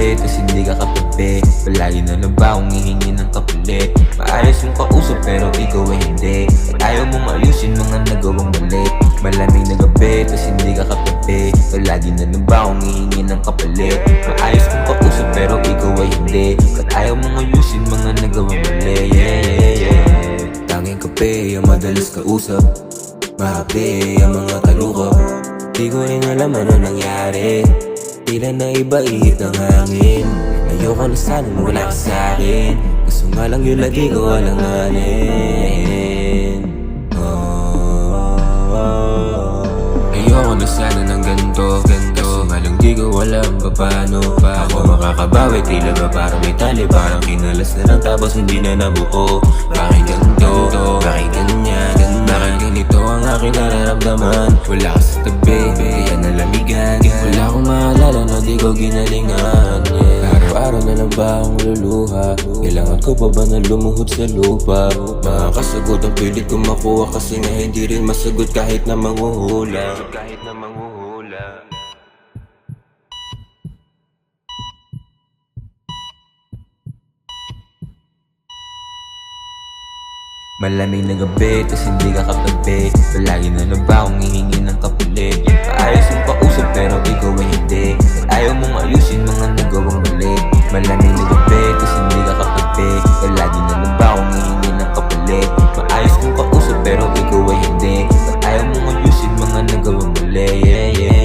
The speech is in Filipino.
gabi, tas hindi ka katabi. Palagi na lang ba akong hihingi ng kapalit? Maayos yung kausap pero ikaw ay hindi. At ayaw mong ayusin mga nagawang mali. Malamig na gabi, tas hindi ka katabi. Palagi na lang ba akong hihingi ng kapalit? Maayos yung kausap pero ikaw ay hindi. At ayaw mong ayusin mga nagawang mali. Tanging kape ang madalas kausap, mahapi ang mga taluko. Di ko rin alam ano nangyari, tila na iba ihip ng hangin. Ayoko na sana wala ka sa'kin, gusto nga lang yun lagi ko alanganin. Ayoko na sana ng ganito, kaso nga lang di ko alam paano pa ako makakabawi. Tila ba parang may tali, parang kinalas na lang tapos hindi na nabuo. Bakit ganito, bakit ganyan, bakit ganito ang aking nararamdaman? Wala ka sa tabi, kaya nalamigan. Wala akong maalala na di ko ginalingan, Araw-araw na lang ba akong luluha? Kailangan ko pa ba na lumuhod sa lupa? Mga kasagot ang pilit ko makuha, kasi nga hindi rin masagot kahit na manghuhula. Malamig na gabi, tas hindi ka katabi. Palagi na lang ba akong hihingi ng kapalit? Maayos yung kausap pero ikaw ay hindi. At ayaw mong ayusin mga nagawang mali. Malamig na gabi, tas hindi ka katabi. Palagi na lang ba akong hihingi ng kapalit? Maayos yung kausap pero ikaw ay hindi. At ayaw mong ayusin mga nagawang mali.